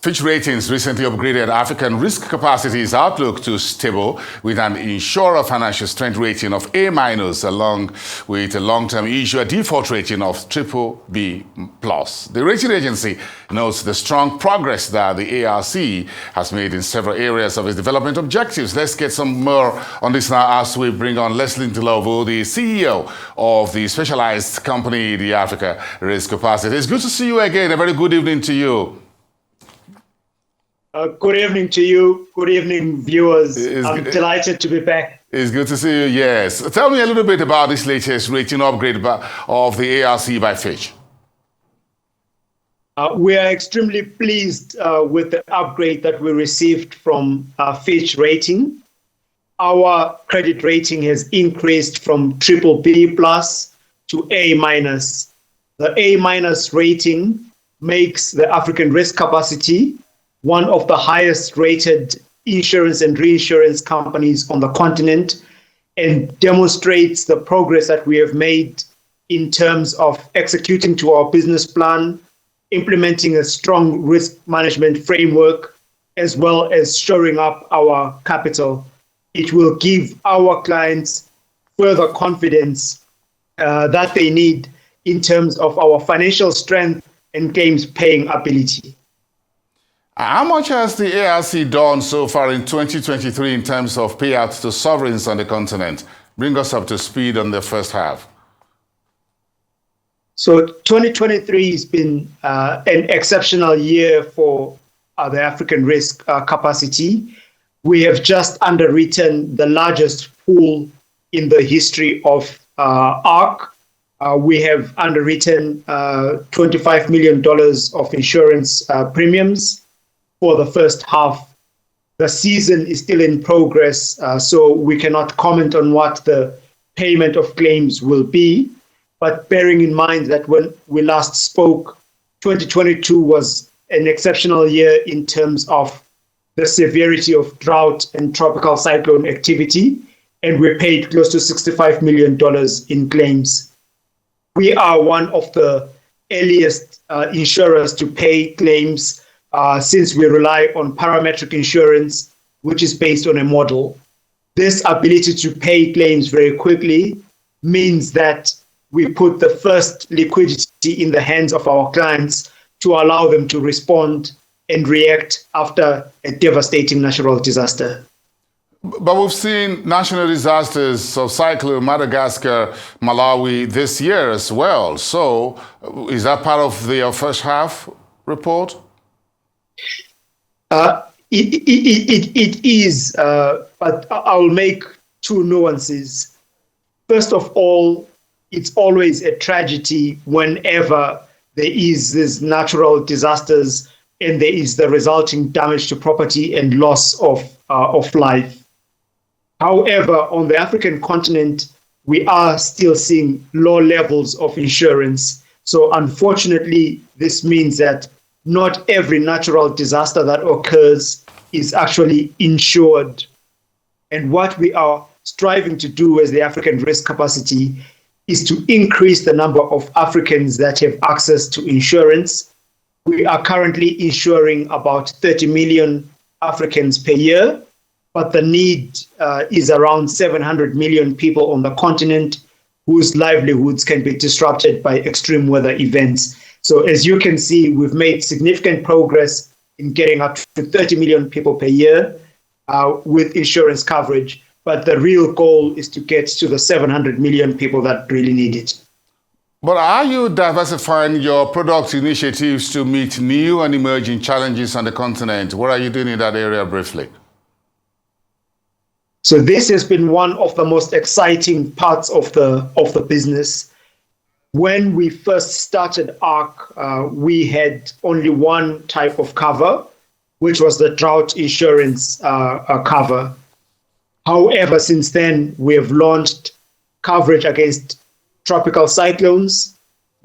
Fitch Ratings recently upgraded African risk capacity's outlook to stable with an insurer financial strength rating of A- along with a long-term issuer default rating of BBB+. The rating agency notes the strong progress that the ARC has made in several areas of its development objectives. Let's get some more on this now as we bring on Lesley Ndlovu, the CEO of the specialized company, the Africa Risk Capacity. It's good to see you again. A very good evening to you. Good evening to you. Good evening, viewers. I'm delighted to be back. It's good to see you, yes. Tell me a little bit about this latest rating upgrade of the ARC by Fitch. We are extremely pleased with the upgrade that we received from Fitch Rating. Our credit rating has increased from BBB+ to A-. The A- rating makes the African risk capacity one of the highest rated insurance and reinsurance companies on the continent, and demonstrates the progress that we have made in terms of executing to our business plan, implementing a strong risk management framework, as well as shoring up our capital. It will give our clients further confidence that they need in terms of our financial strength and claims paying ability. How much has the ARC done so far in 2023 in terms of payouts to sovereigns on the continent? Bring us up to speed on the first half. So 2023 has been an exceptional year for the African risk capacity. We have just underwritten the largest pool in the history of ARC. We have underwritten $25 million of insurance premiums for the first half. The season is still in progress, so we cannot comment on what the payment of claims will be. But bearing in mind that when we last spoke, 2022 was an exceptional year in terms of the severity of drought and tropical cyclone activity, and we paid close to $65 million in claims. We are one of the earliest insurers to pay claims since we rely on parametric insurance, which is based on a model. This ability to pay claims very quickly means that we put the first liquidity in the hands of our clients to allow them to respond and react after a devastating natural disaster. But we've seen national disasters of cyclone, Madagascar, Malawi this year as well. So is that part of the first half report? It is, but I'll make two nuances. First of all, it's always a tragedy whenever there is these natural disasters and there is the resulting damage to property and loss of life. However, on the African continent, we are still seeing low levels of insurance. So unfortunately, this means that not every natural disaster that occurs is actually insured. And what we are striving to do as the African risk capacity is to increase the number of Africans that have access to insurance. We are currently insuring about 30 million Africans per year, but the need is around 700 million people on the continent whose livelihoods can be disrupted by extreme weather events. So as you can see, we've made significant progress in getting up to 30 million people per year with insurance coverage. But the real goal is to get to the 700 million people that really need it. But are you diversifying your product initiatives to meet new and emerging challenges on the continent? What are you doing in that area briefly? So this has been one of the most exciting parts of the business. When we first started ARC, we had only one type of cover, which was the drought insurance cover. However, since then, we have launched coverage against tropical cyclones,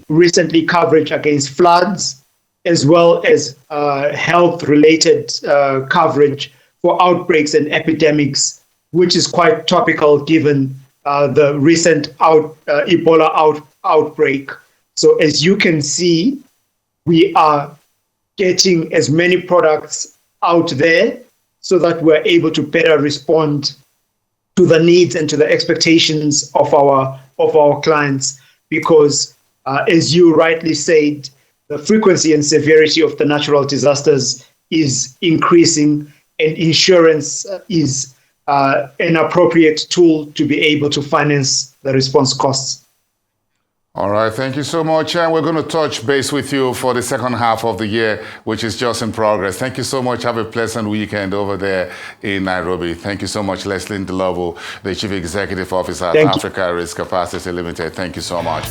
recently coverage against floods, as well as health-related coverage for outbreaks and epidemics, which is quite topical given the recent Ebola outbreak. So as you can see, we are getting as many products out there so that we're able to better respond to the needs and to the expectations of our clients. Because as you rightly said, the frequency and severity of the natural disasters is increasing, and insurance is an appropriate tool to be able to finance the response costs. All right, thank you so much. And we're going to touch base with you for the second half of the year, which is just in progress. Thank you so much. Have a pleasant weekend over there in Nairobi. Thank you so much, Lesley Ndlovu, the Chief Executive Officer at Africa Risk Capacity Limited. Thank you so much.